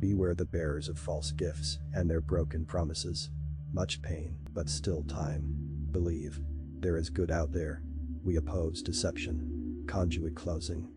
Beware the bearers of false gifts and their broken promises. Much pain, but still time. Believe. There is good out there. We oppose deception. Conduit closing.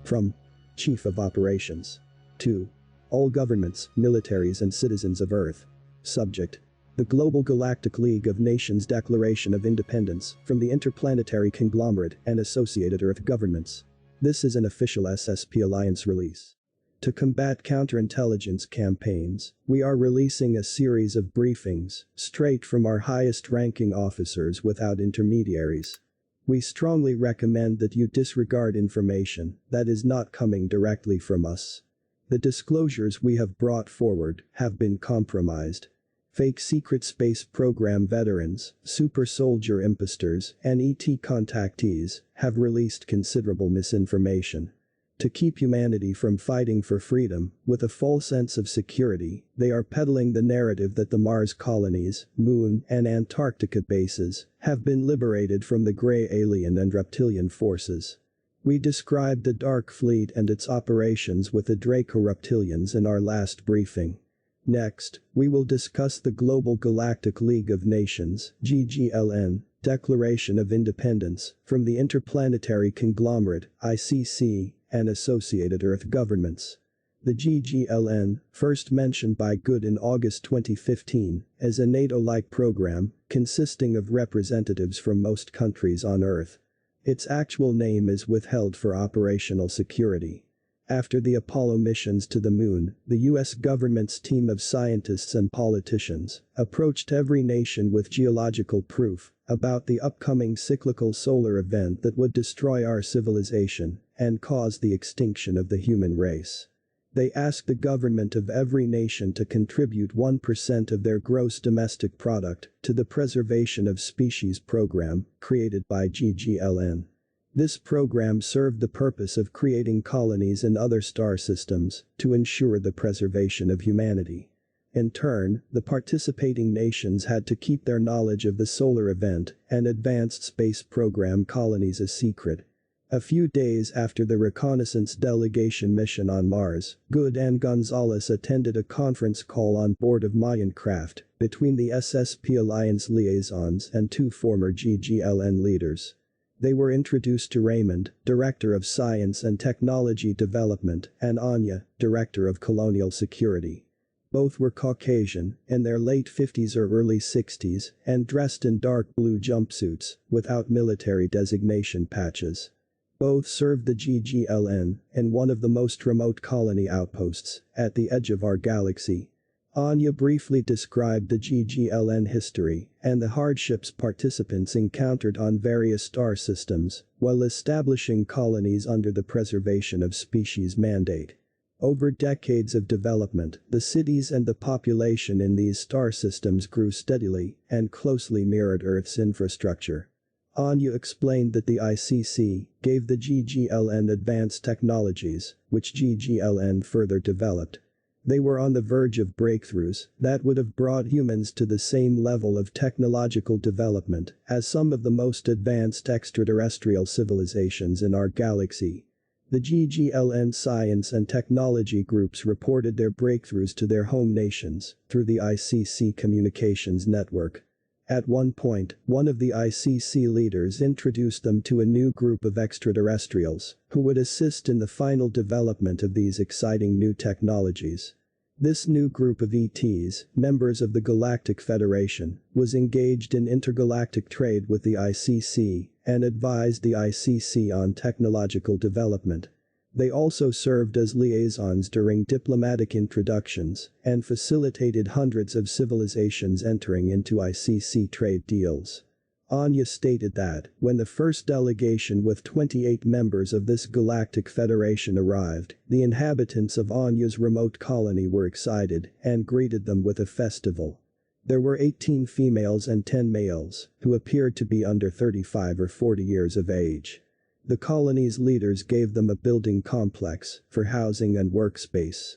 From Chief of Operations to all governments, militaries and citizens of Earth. Subject: the Global Galactic League of Nations Declaration of Independence from the Interplanetary Conglomerate and Associated Earth Governments. This is an official SSP Alliance release. To combat counterintelligence campaigns, we are releasing a series of briefings straight from our highest-ranking officers without intermediaries. We strongly recommend that you disregard information that is not coming directly from us. The disclosures we have brought forward have been compromised. Fake secret space program veterans, super soldier imposters, and ET contactees have released considerable misinformation. To keep humanity from fighting for freedom, with a false sense of security, they are peddling the narrative that the Mars colonies, Moon, and Antarctica bases have been liberated from the gray alien and reptilian forces. We described the Dark Fleet and its operations with the Draco reptilians in our last briefing. Next, we will discuss the Global Galactic League of Nations, GGLN, Declaration of Independence from the Interplanetary Conglomerate, ICC, and Associated Earth Governments. The GGLN, first mentioned by Good in August 2015, as a NATO-like program consisting of representatives from most countries on Earth. Its actual name is withheld for operational security. After the Apollo missions to the Moon, the US government's team of scientists and politicians approached every nation with geological proof about the upcoming cyclical solar event that would destroy our civilization and cause the extinction of the human race. They asked the government of every nation to contribute 1% of their gross domestic product to the Preservation of Species program created by GGLN. This program served the purpose of creating colonies in other star systems to ensure the preservation of humanity. In turn, the participating nations had to keep their knowledge of the solar event and advanced space program colonies a secret. A few days after the reconnaissance delegation mission on Mars, Good and Gonzalez attended a conference call on board of Mayan craft between the SSP Alliance liaisons and two former GGLN leaders. They were introduced to Raymond, Director of Science and Technology Development, and Anya, Director of Colonial Security. Both were Caucasian, in their late 50s or early 60s, and dressed in dark blue jumpsuits, without military designation patches. Both served the GGLN in one of the most remote colony outposts at the edge of our galaxy. Anya briefly described the GGLN history and the hardships participants encountered on various star systems while establishing colonies under the Preservation of Species mandate. Over decades of development, the cities and the population in these star systems grew steadily and closely mirrored Earth's infrastructure. Anya explained that the ICC gave the GGLN advanced technologies, which GGLN further developed. They were on the verge of breakthroughs that would have brought humans to the same level of technological development as some of the most advanced extraterrestrial civilizations in our galaxy. The GGLN science and technology groups reported their breakthroughs to their home nations through the ICC communications network. At one point, one of the ICC leaders introduced them to a new group of extraterrestrials who would assist in the final development of these exciting new technologies. This new group of ETs, members of the Galactic Federation, was engaged in intergalactic trade with the ICC and advised the ICC on technological development. They also served as liaisons during diplomatic introductions and facilitated hundreds of civilizations entering into ICC trade deals. Anya stated that, when the first delegation with 28 members of this galactic federation arrived, the inhabitants of Anya's remote colony were excited and greeted them with a festival. There were 18 females and 10 males, who appeared to be under 35 or 40 years of age. The colony's leaders gave them a building complex for housing and workspace.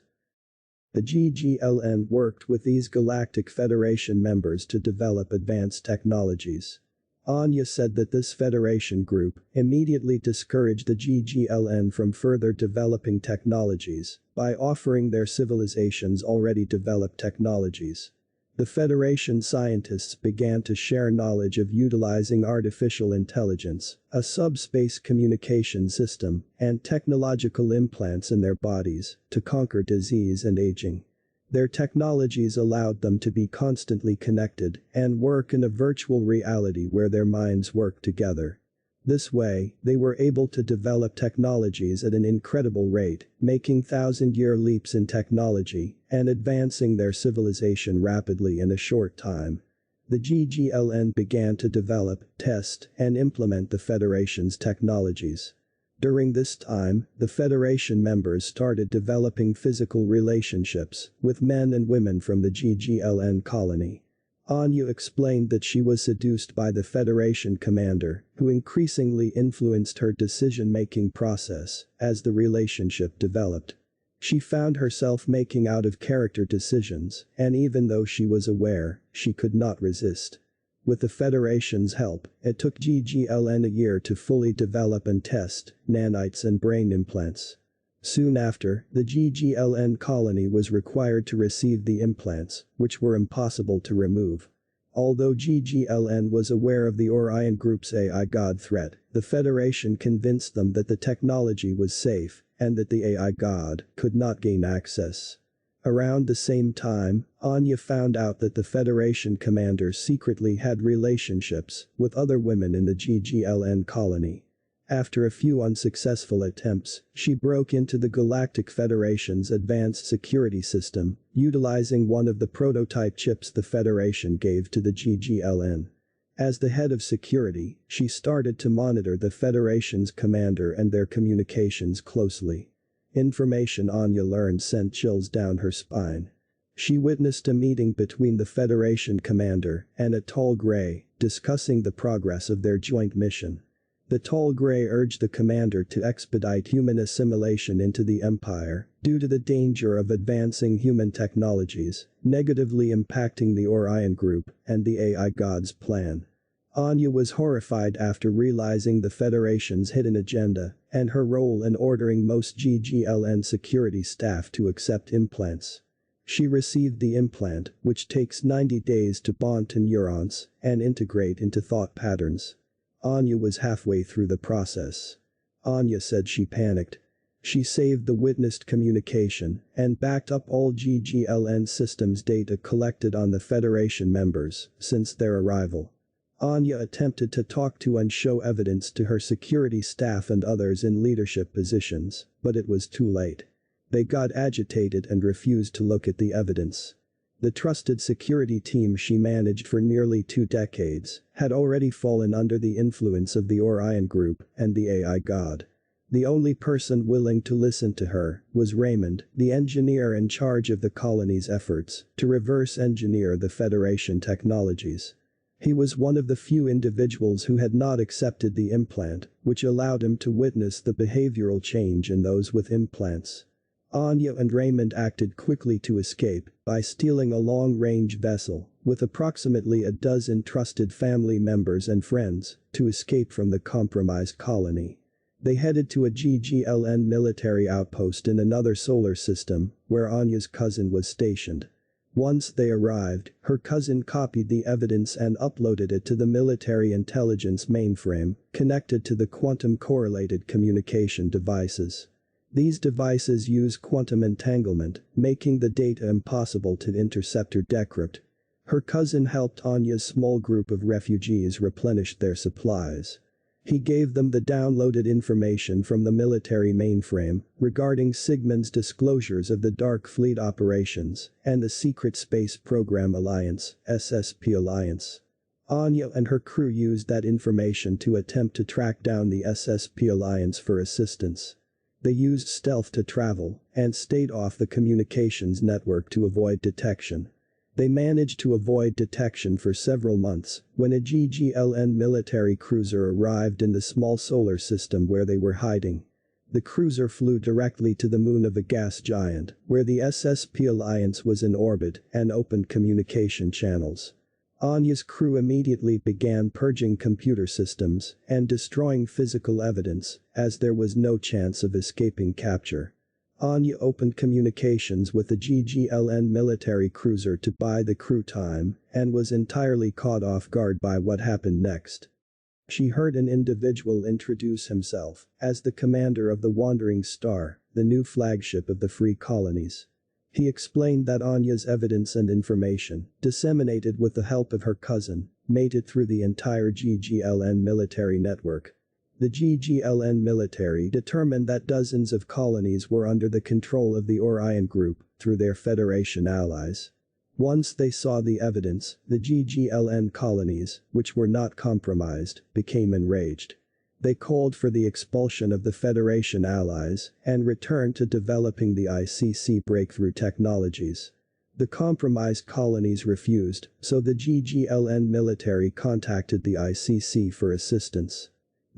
The GGLN worked with these Galactic Federation members to develop advanced technologies. Anya said that this Federation group immediately discouraged the GGLN from further developing technologies by offering their civilizations already developed technologies. The Federation scientists began to share knowledge of utilizing artificial intelligence, a subspace communication system, and technological implants in their bodies to conquer disease and aging. Their technologies allowed them to be constantly connected and work in a virtual reality where their minds work together. This way, they were able to develop technologies at an incredible rate, making thousand-year leaps in technology and advancing their civilization rapidly in a short time. The GGLN began to develop, test, and implement the Federation's technologies. During this time, the Federation members started developing physical relationships with men and women from the GGLN colony. Anya explained that she was seduced by the Federation commander, who increasingly influenced her decision-making process as the relationship developed. She found herself making out-of-character decisions, and even though she was aware, she could not resist. With the Federation's help, it took GGLN a year to fully develop and test nanites and brain implants. Soon after, the GGLN colony was required to receive the implants, which were impossible to remove. Although GGLN was aware of the Orion Group's AI God threat, the Federation convinced them that the technology was safe and that the AI God could not gain access. Around the same time, Anya found out that the Federation commander secretly had relationships with other women in the GGLN colony. After a few unsuccessful attempts, she broke into the Galactic Federation's advanced security system, utilizing one of the prototype chips the Federation gave to the GGLN. As the head of security, she started to monitor the Federation's commander and their communications closely. Information Anya learned sent chills down her spine. She witnessed a meeting between the Federation commander and a tall gray, discussing the progress of their joint mission. The tall gray urged the commander to expedite human assimilation into the Empire due to the danger of advancing human technologies, negatively impacting the Orion Group and the AI God's plan. Anya was horrified after realizing the Federation's hidden agenda and her role in ordering most GGLN security staff to accept implants. She received the implant, which takes 90 days to bond to neurons and integrate into thought patterns. Anya was halfway through the process. Anya said she panicked. She saved the witnessed communication and backed up all GGLN systems data collected on the Federation members since their arrival. Anya attempted to talk to and show evidence to her security staff and others in leadership positions, but it was too late. They got agitated and refused to look at the evidence. The trusted security team she managed for nearly 2 decades had already fallen under the influence of the Orion Group and the AI God. The only person willing to listen to her was Raymond, the engineer in charge of the colony's efforts to reverse engineer the Federation technologies. He was one of the few individuals who had not accepted the implant, which allowed him to witness the behavioral change in those with implants. Anya and Raymond acted quickly to escape by stealing a long-range vessel with approximately a dozen trusted family members and friends to escape from the compromised colony. They headed to a GGLN military outpost in another solar system where Anya's cousin was stationed. Once they arrived, her cousin copied the evidence and uploaded it to the military intelligence mainframe connected to the quantum-correlated communication devices. These devices use quantum entanglement, making the data impossible to intercept or decrypt. Her cousin helped Anya's small group of refugees replenish their supplies. He gave them the downloaded information from the military mainframe regarding Sigmund's disclosures of the Dark Fleet operations and the Secret Space Program Alliance, SSP Alliance. Anya and her crew used that information to attempt to track down the SSP Alliance for assistance. They used stealth to travel and stayed off the communications network to avoid detection. They managed to avoid detection for several months when a GGLN military cruiser arrived in the small solar system where they were hiding. The cruiser flew directly to the moon of a gas giant, where the SSP Alliance was in orbit, and opened communication channels. Anya's crew immediately began purging computer systems and destroying physical evidence, as there was no chance of escaping capture. Anya opened communications with the GGLN military cruiser to buy the crew time, and was entirely caught off guard by what happened next. She heard an individual introduce himself as the commander of the Wandering Star, the new flagship of the Free Colonies. He explained that Anya's evidence and information, disseminated with the help of her cousin, made it through the entire GGLN military network. The GGLN military determined that dozens of colonies were under the control of the Orion group through their Federation allies. Once they saw the evidence, the GGLN colonies, which were not compromised, became enraged. They called for the expulsion of the Federation allies and returned to developing the ICC breakthrough technologies. The compromised colonies refused, so the GGLN military contacted the ICC for assistance.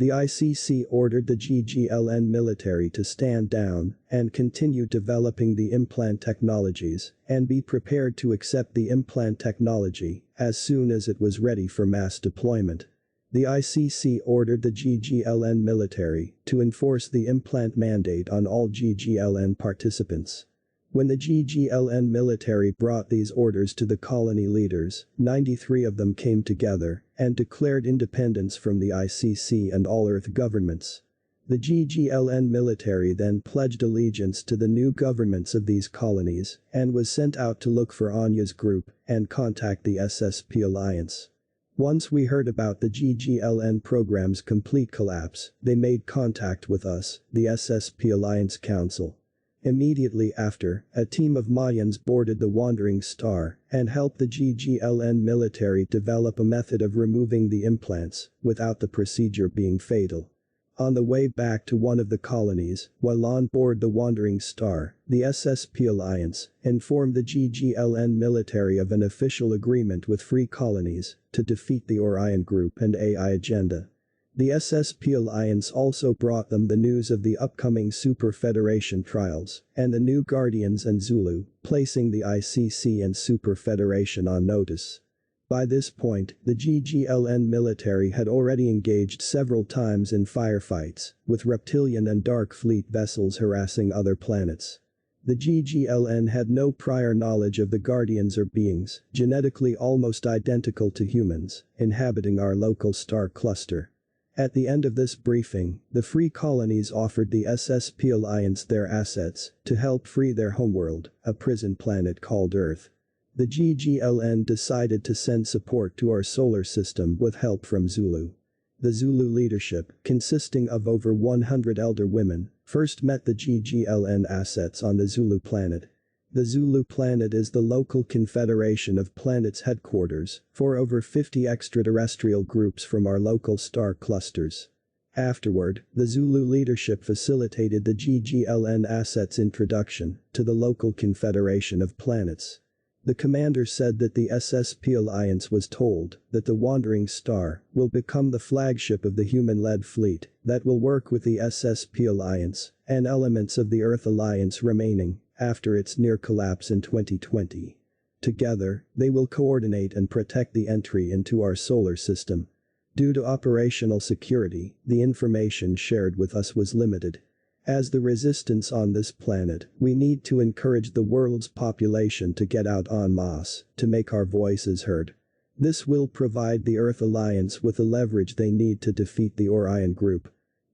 The ICC ordered the GGLN military to stand down and continue developing the implant technologies and be prepared to accept the implant technology as soon as it was ready for mass deployment. The ICC ordered the GGLN military to enforce the implant mandate on all GGLN participants. When the GGLN military brought these orders to the colony leaders, 93 of them came together and declared independence from the ICC and all Earth governments. The GGLN military then pledged allegiance to the new governments of these colonies and was sent out to look for Anya's group and contact the SSP Alliance. Once we heard about the GGLN program's complete collapse, they made contact with us, the SSP Alliance Council. Immediately after, a team of Mayans boarded the Wandering Star and helped the GGLN military develop a method of removing the implants without the procedure being fatal. On the way back to one of the colonies, while on board the Wandering Star, the SSP Alliance informed the GGLN military of an official agreement with Free Colonies to defeat the Orion group and AI agenda. The SSP Alliance also brought them the news of the upcoming Super Federation trials and the new Guardians and Zulu, placing the ICC and Super Federation on notice. By this point, the GGLN military had already engaged several times in firefights, with Reptilian and Dark Fleet vessels harassing other planets. The GGLN had no prior knowledge of the Guardians or beings, genetically almost identical to humans, inhabiting our local star cluster. At the end of this briefing, the Free Colonies offered the SSP Alliance their assets to help free their homeworld, a prison planet called Earth. The GGLN decided to send support to our solar system with help from Zulu. The Zulu leadership, consisting of over 100 elder women, first met the GGLN assets on the Zulu planet. The Zulu planet is the local confederation of planets headquarters for over 50 extraterrestrial groups from our local star clusters. Afterward, the Zulu leadership facilitated the GGLN assets' introduction to the local confederation of planets. The commander said that the SSP Alliance was told that the Wandering Star will become the flagship of the human-led fleet that will work with the SSP Alliance and elements of the Earth Alliance remaining after its near collapse in 2020. Together, they will coordinate and protect the entry into our solar system. Due to operational security, the information shared with us was limited. As the resistance on this planet, we need to encourage the world's population to get out en masse to make our voices heard. This will provide the Earth Alliance with the leverage they need to defeat the Orion group.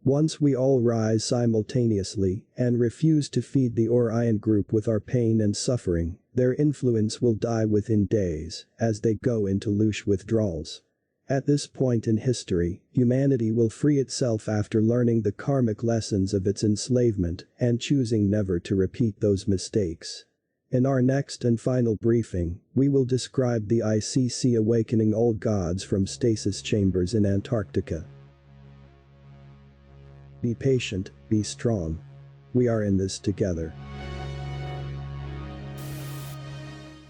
Once we all rise simultaneously and refuse to feed the Orion group with our pain and suffering, their influence will die within days as they go into loose withdrawals. At this point in history, humanity will free itself after learning the karmic lessons of its enslavement and choosing never to repeat those mistakes. In our next and final briefing, we will describe the ICC awakening old gods from stasis chambers in Antarctica. Be patient, be strong. We are in this together.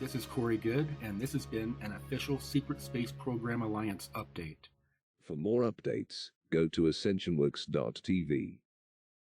This is Corey Good, and this has been an official Secret Space Program Alliance update. For more updates, go to ascensionworks.tv.